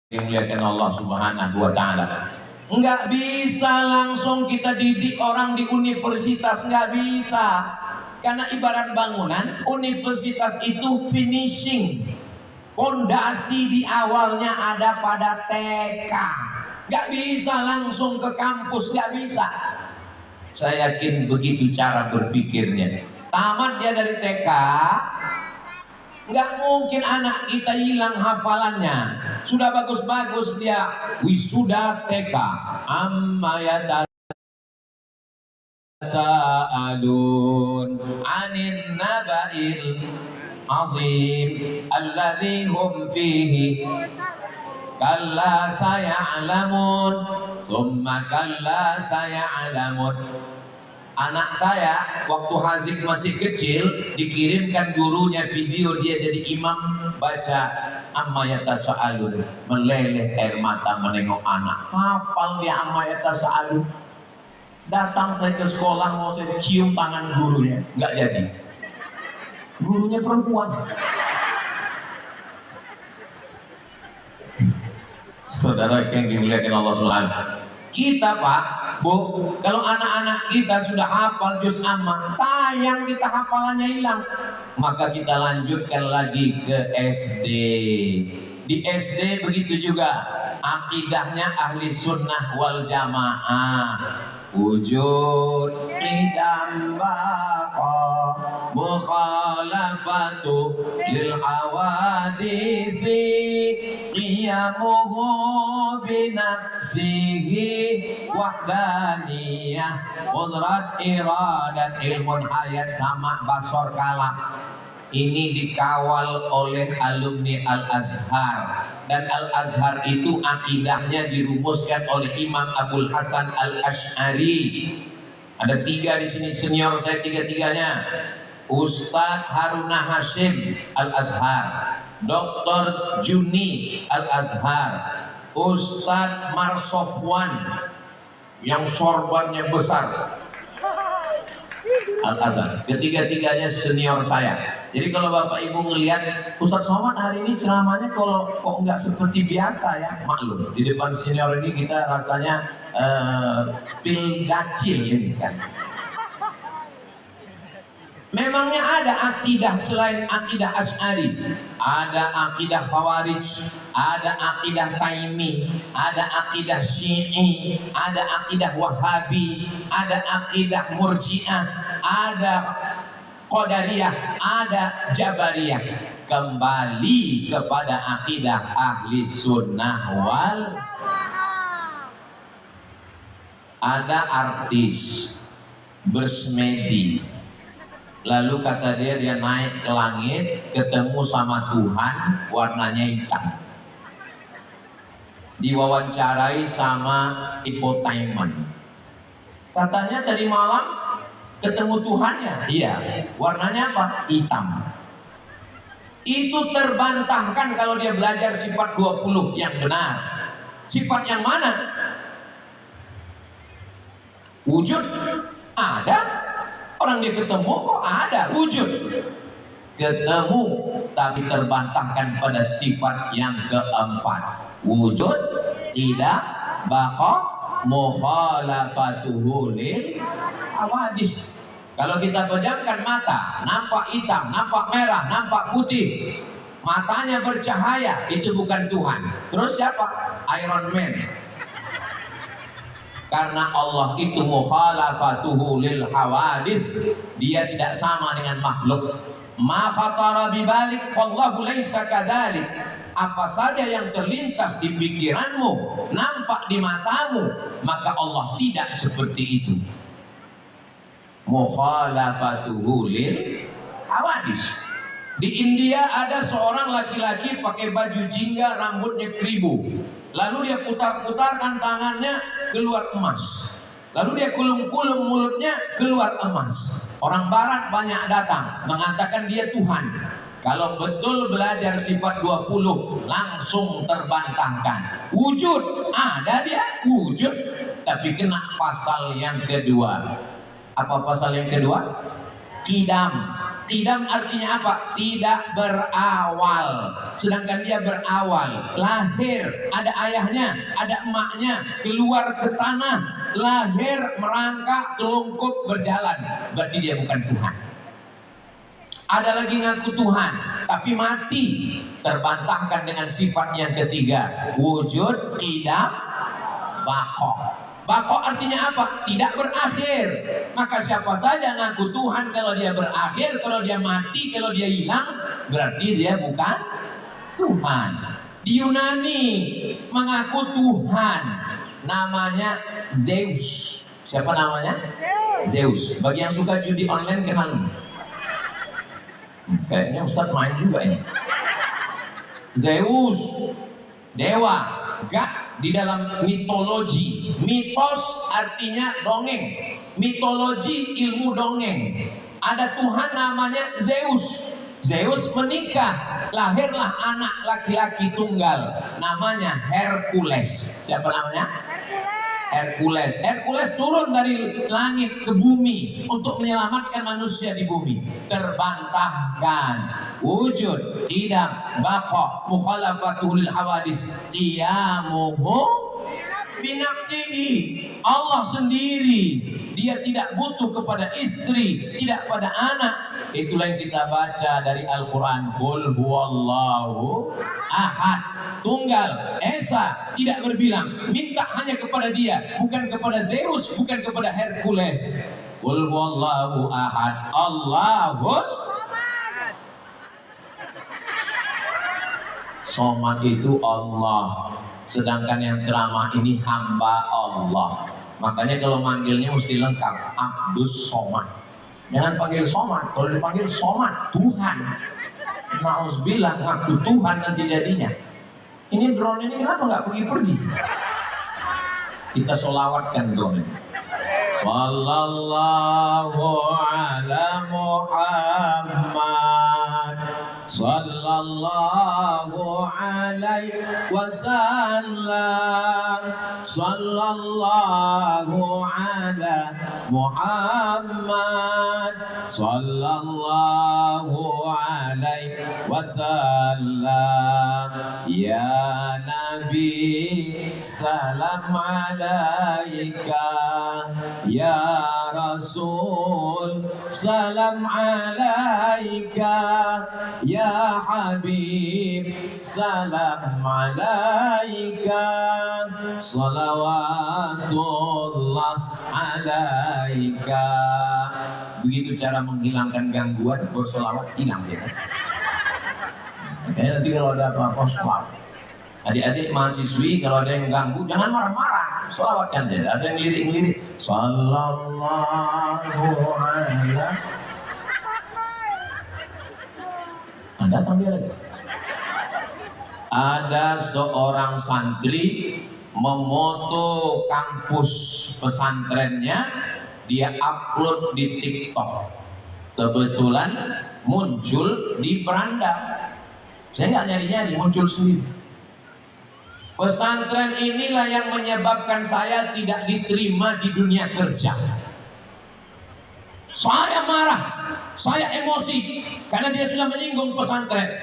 dimuliakan Allah Subhanahu wa Ta'ala. Nggak bisa langsung kita didik orang di universitas, nggak bisa. Karena ibarat bangunan, universitas itu finishing, pondasi di awalnya ada pada TK. Nggak bisa langsung ke kampus, nggak bisa. Saya yakin begitu cara berpikirnya. Tamat dia dari TK, nggak mungkin anak kita hilang hafalannya. Sudah bagus-bagus dia wisuda TK. Amma yatasaalun 'anil naba'il 'azim alladzi hum fihi kalla saya'lamun summa kalla saya'lamun. Anak saya waktu Hazik masih kecil dikirimkan gurunya video dia jadi imam baca amma yatasaalun, meleleh air mata menengok anak. Hafal dia amma yatasaalun. Datang saya ke sekolah mau saya cium tangan gurunya, nggak jadi. Gurunya perempuan. Saudara yang dimuliakan Allah Subhanahu. Kita Pak, Bu, kalau anak-anak kita sudah hafal juz amma, sayang kita hafalannya hilang, maka kita lanjutkan lagi ke SD. Di SD begitu juga, akidahnya ahli sunnah wal jamaah. Wujud idam baqa mukhalafatu lil hawadisi qiyamuhu binafsihi wahdaniyah qudrat iradat ilmun hayat sama basor kalam. Ini dikawal oleh alumni Al-Azhar, dan Al-Azhar itu akidahnya dirumuskan oleh Imam Abul Hasan Al-Asy'ari. Ada 3 di sini senior saya, 3-tiganya. Ustadz Haruna Hashim Al-Azhar, Dr. Juni Al-Azhar, Ustadz Marsofwan yang sorbannya besar Al-Azhar. Ketiga-tiganya senior saya. Jadi kalau Bapak Ibu ngelihat Ustadz Somad hari ini ceramahnya kok nggak seperti biasa ya, maklum di depan senior ini kita rasanya pil gacil ini sekarang. Memangnya ada akidah selain akidah Asy'ari, ada akidah Khawarij, ada akidah Taimi, ada akidah Syi'i, ada akidah Wahabi, ada akidah Murji'ah, ada Qadariyah, ada Jabariyah. Kembali kepada akidah ahli sunnah wal. Ada artis bersemedi, lalu kata dia naik ke langit ketemu sama Tuhan, warnanya hitam. Diwawancarai sama infotainment, katanya tadi malam ketemu Tuhannya, iya. Warnanya apa? Hitam. Itu terbantahkan kalau dia belajar sifat 20 yang benar. Sifat yang mana? Wujud ada. Orang dia ketemu kok ada wujud. Ketemu tapi terbantahkan pada sifat yang keempat. Wujud tidak baqa mukhalafatuhu lil hawadis. Kalau kita pejamkan mata, nampak hitam, nampak merah, nampak putih, matanya bercahaya, itu bukan Tuhan. Terus siapa? Iron Man. Karena Allah itu mukhalafatuhu lil hawadis, dia tidak sama dengan makhluk. Ma khatara bibalik fallahu laisa kadzalik. Apa saja yang terlintas di pikiranmu, nampak di matamu, maka Allah tidak seperti itu. Mukhalafatuhu lil hawadis. Di India ada seorang laki-laki pakai baju jingga, rambutnya keribu. Lalu dia putar-putarkan tangannya, keluar emas. Lalu dia kulum-kulum mulutnya, keluar emas. Orang barat banyak datang mengatakan dia Tuhan. Kalau betul belajar sifat 20 langsung terbantahkan. Wujud ada dia, wujud, tapi kena pasal yang kedua. Apa pasal yang kedua? Qidam. Qidam artinya apa? Tidak berawal. Sedangkan dia berawal. Lahir, ada ayahnya, ada emaknya, keluar ke tanah, lahir, merangkak, telungkup, berjalan. Berarti dia bukan Tuhan. Ada lagi ngaku Tuhan, tapi mati. Terbantahkan dengan sifat yang ketiga, wujud, qidam, baqo. Baqo artinya apa? Tidak berakhir. Maka siapa saja ngaku Tuhan, kalau dia berakhir, kalau dia mati, kalau dia hilang, berarti dia bukan Tuhan. Di Yunani mengaku Tuhan, namanya Zeus. Siapa namanya? Zeus. Bagi yang suka judi online kenal? Kayaknya Ustadz main juga ini. Zeus, dewa, God di dalam mitologi. Mitos artinya dongeng. Mitologi ilmu dongeng. Ada Tuhan namanya Zeus. Zeus menikah, lahirlah anak laki-laki tunggal, namanya Hercules. Siapa namanya? Hercules. Hercules turun dari langit ke bumi untuk menyelamatkan manusia di bumi. Terbantahkan wujud, qidam, baqa, mukhalafatul hawadis, qiyamuhu binafsihi. Allah sendiri, dia tidak butuh kepada istri, tidak pada anak. Itulah yang kita baca dari Al-Quran. Qul huwallahu ahad, tunggal, esa, tidak berbilang. Minta hanya kepada dia, bukan kepada Zeus, bukan kepada Hercules. Qul huwallahu ahad, Allahus somad, itu Allah. Sedangkan yang ceramah ini hamba Allah. Makanya kalau manggilnya mesti lengkap, Abdus Somad. Jangan panggil Somad. Kalau dipanggil Somad, Tuhan. Nauzubillah, ngaku Tuhan nanti jadinya. Ini drone ini kenapa nggak pergi-pergi? Kita sholawatkan drone ini. Sallallahu ala Muhammad, sallallahu alaihi wasallam, sallallahu ala Muhammad, sallallahu alaihi wasallam. Ya Nabi, salam alaika. Ya Rasul, salam alaika. Ya Habib, salam alaika. Salawatullah alaika. Begitu cara menghilangkan gangguan, bersolawat hilang dia. Makanya nanti kalau ada apa-apa sholat, adik-adik mahasiswi kalau ada yang ganggu jangan marah-marah, sholawatkan dia. Ada yang lirik-lirik, sallallahu alaihi. Anda tampil lagi. Ada seorang santri memoto kampus pesantrennya, dia upload di TikTok. Kebetulan muncul di beranda. Saya nggak nyari-nyari, muncul sendiri. Pesantren inilah yang menyebabkan saya tidak diterima di dunia kerja. Saya marah, saya emosi karena dia sudah menyinggung pesantren.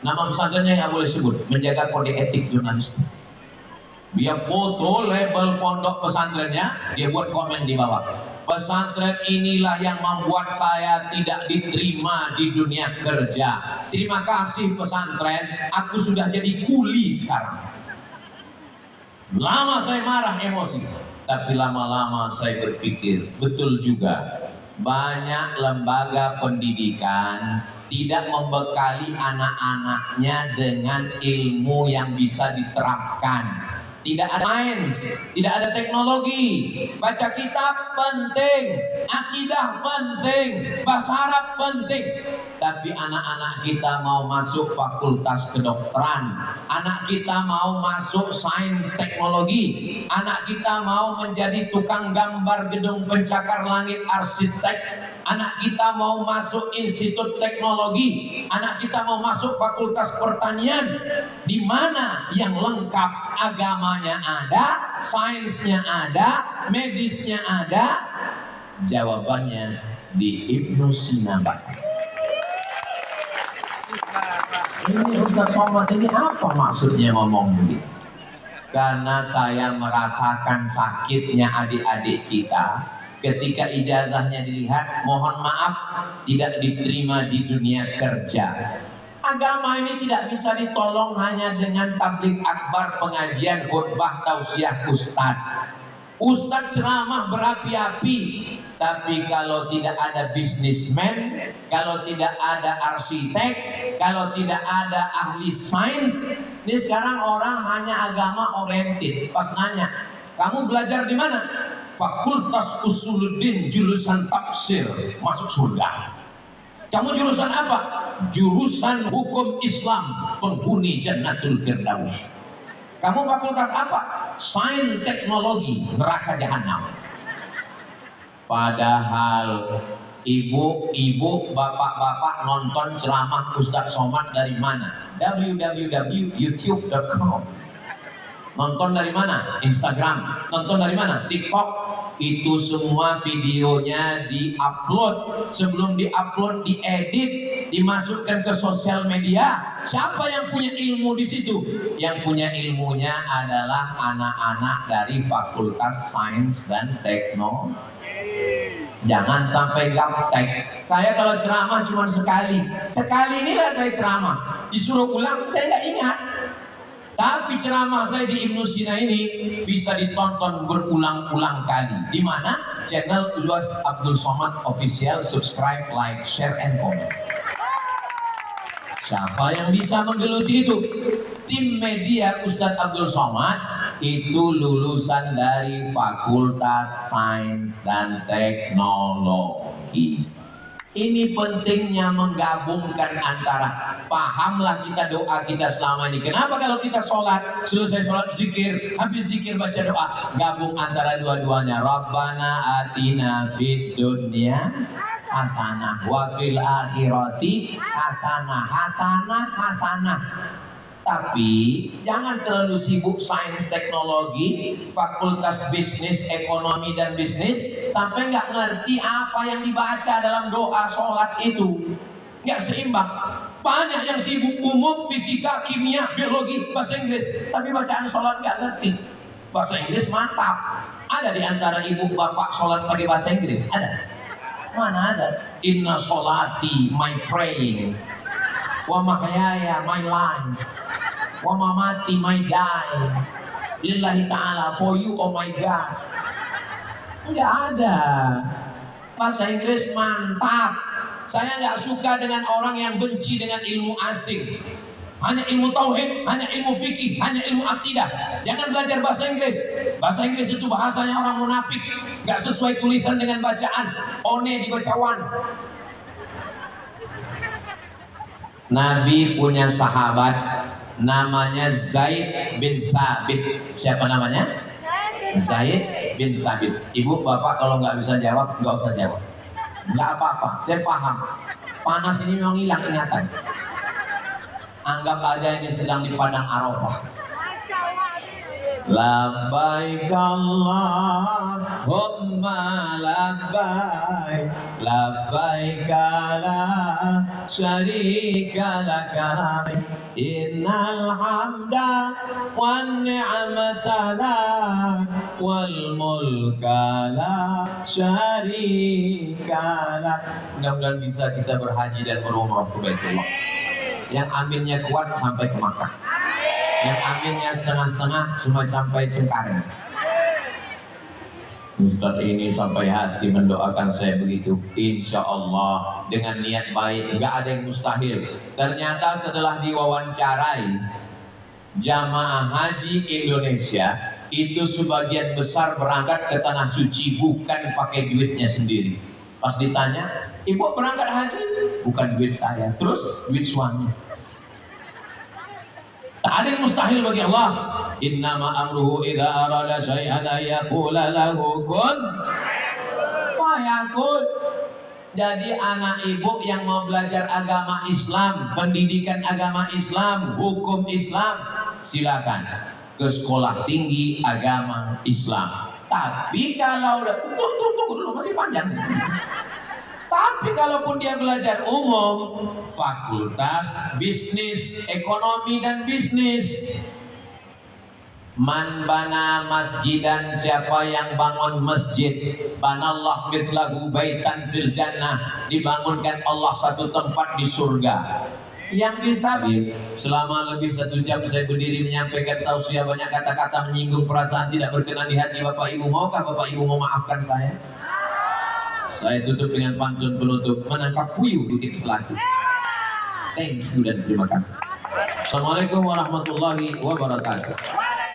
Nama pesantrennya nggak boleh sebut, menjaga kode etik jurnalistik. Dia foto label pondok pesantrennya, dia buat komen di bawah. Pesantren inilah yang membuat saya tidak diterima di dunia kerja. Terima kasih pesantren, aku sudah jadi kuli sekarang. Lama saya marah, emosi, tapi lama-lama saya berpikir, betul juga. Banyak lembaga pendidikan tidak membekali anak-anaknya dengan ilmu yang bisa diterapkan. Tidak ada sains, tidak ada teknologi. Baca kitab penting, akidah penting, bahasa Arab penting. Tapi anak-anak kita mau masuk fakultas kedokteran, anak kita mau masuk sains teknologi, anak kita mau menjadi tukang gambar gedung pencakar langit arsitek, anak kita mau masuk institut teknologi, anak kita mau masuk fakultas pertanian. Di mana yang lengkap, agamanya ada, sainsnya ada, medisnya ada? Jawabannya di Ibnu Sina. Ini Ustaz Somad ini apa maksudnya ngomong begitu? Karena saya merasakan sakitnya adik-adik kita ketika ijazahnya dilihat, mohon maaf, tidak diterima di dunia kerja. Agama ini tidak bisa ditolong hanya dengan tabligh akbar, pengajian, khutbah, tausiah ustaz. Ustaz ceramah berapi-api, tapi kalau tidak ada bisnismen, kalau tidak ada arsitek, kalau tidak ada ahli sains, ini sekarang orang hanya agama oriented. Pas nanya, kamu belajar di mana? Fakultas Usuluddin, jurusan tafsir, masuk surga. Kamu jurusan apa? Jurusan hukum Islam, penghuni Jannatul Firdaus. Kamu fakultas apa? Sains teknologi, neraka jahanam. Padahal ibu-ibu, bapak-bapak nonton ceramah Ustaz Somad dari mana? www.youtube.com. Nonton dari mana? Instagram. Nonton dari mana? TikTok. Itu semua videonya diupload. Sebelum diupload, diedit, dimasukkan ke sosial media. Siapa yang punya ilmu di situ? Yang punya ilmunya adalah anak-anak dari Fakultas Sains dan Teknologi. Jangan sampai gaptek. Saya kalau ceramah cuma sekali. Sekali inilah saya ceramah. Disuruh ulang, saya nggak ingat. Tapi ceramah saya di Ibnu Sina ini bisa ditonton berulang-ulang kali. Di mana? Channel Luas Abdul Somad Official. Subscribe, like, share, and comment. Siapa yang bisa menggeluti itu? Tim media Ustadz Abdul Somad itu lulusan dari Fakultas Sains dan Teknologi. Ini pentingnya menggabungkan antara, pahamlah kita doa kita selama ini. Kenapa kalau kita sholat, selesai sholat zikir, habis zikir baca doa, gabung antara dua-duanya. Rabbana atina fid dunya hasanah wa fil akhirati hasanah, hasanah, hasanah. Tapi jangan terlalu sibuk sains teknologi, fakultas bisnis, ekonomi dan bisnis, sampai nggak ngerti apa yang dibaca dalam doa sholat itu. Nggak seimbang. Banyak yang sibuk umum, fisika, kimia, biologi, bahasa Inggris, tapi bacaan sholat nggak ngerti. Bahasa Inggris mantap. Ada di antara ibu bapak sholat pakai bahasa Inggris? Ada? Mana ada? Inna sholati, my praying, wa mahyaya, my life, wa mamati, my die, lillahi ta'ala, for you, oh my God. Enggak ada. Bahasa Inggris mantap. Saya nggak suka dengan orang yang benci dengan ilmu asing. Hanya ilmu tauhid, hanya ilmu fikih, hanya ilmu akidah. Jangan belajar bahasa Inggris. Bahasa Inggris itu bahasanya orang munafik, nggak sesuai tulisan dengan bacaan. One dibaca wan. Nabi punya sahabat namanya Zaid bin Thabit. Siapa namanya? Zaid bin Thabit. Ibu, bapak kalau nggak bisa jawab, nggak usah jawab. Nggak apa-apa, saya paham. Panas ini memang hilang ingatan. Anggap aja ini sedang di padang Arafah. Labbaik Allahumma labbaik, labbaik la syarika laka, innal hamda wan ni'mata lak wal mulka la syarika lak. Mudah-mudahan bisa kita berhaji dan berumrah ke Baitullah. Yang aminnya kuat sampai ke Makkah. Yang aminnya setengah-setengah cuma sampai Cengkareng. Ustadz ini sampai hati mendoakan saya begitu. Insya Allah dengan niat baik, nggak ada yang mustahil. Ternyata setelah diwawancarai jamaah haji Indonesia itu sebagian besar berangkat ke tanah suci bukan pakai duitnya sendiri. Pas ditanya, ibu berangkat haji? Bukan duit saya, terus duit suami. Tak ada yang mustahil bagi Allah. Innama amruhu idza arada syai'an yaqula lahu kun fayakun. Jadi anak ibu yang mau belajar agama Islam, pendidikan agama Islam, hukum Islam, silakan ke sekolah tinggi agama Islam. Tapi kalau tunggu dulu, masih panjang. Tapi kalaupun dia belajar umum, fakultas bisnis, ekonomi dan bisnis. Man bana masjidan, siapa yang bangun masjid, banallah mithlahu baitan fil jannah, dibangunkan Allah satu tempat di surga. Yang disabit selama lebih 1 jam saya berdiri menyampaikan tausiah, banyak kata-kata menyinggung perasaan tidak berkenan di hati Bapak Ibu. Maukah Bapak Ibu memaafkan saya? Saya tutup dengan pantun penutup, menangkap puyuh titik selasih. Thank you dan terima kasih. Assalamualaikum warahmatullahi wabarakatuh.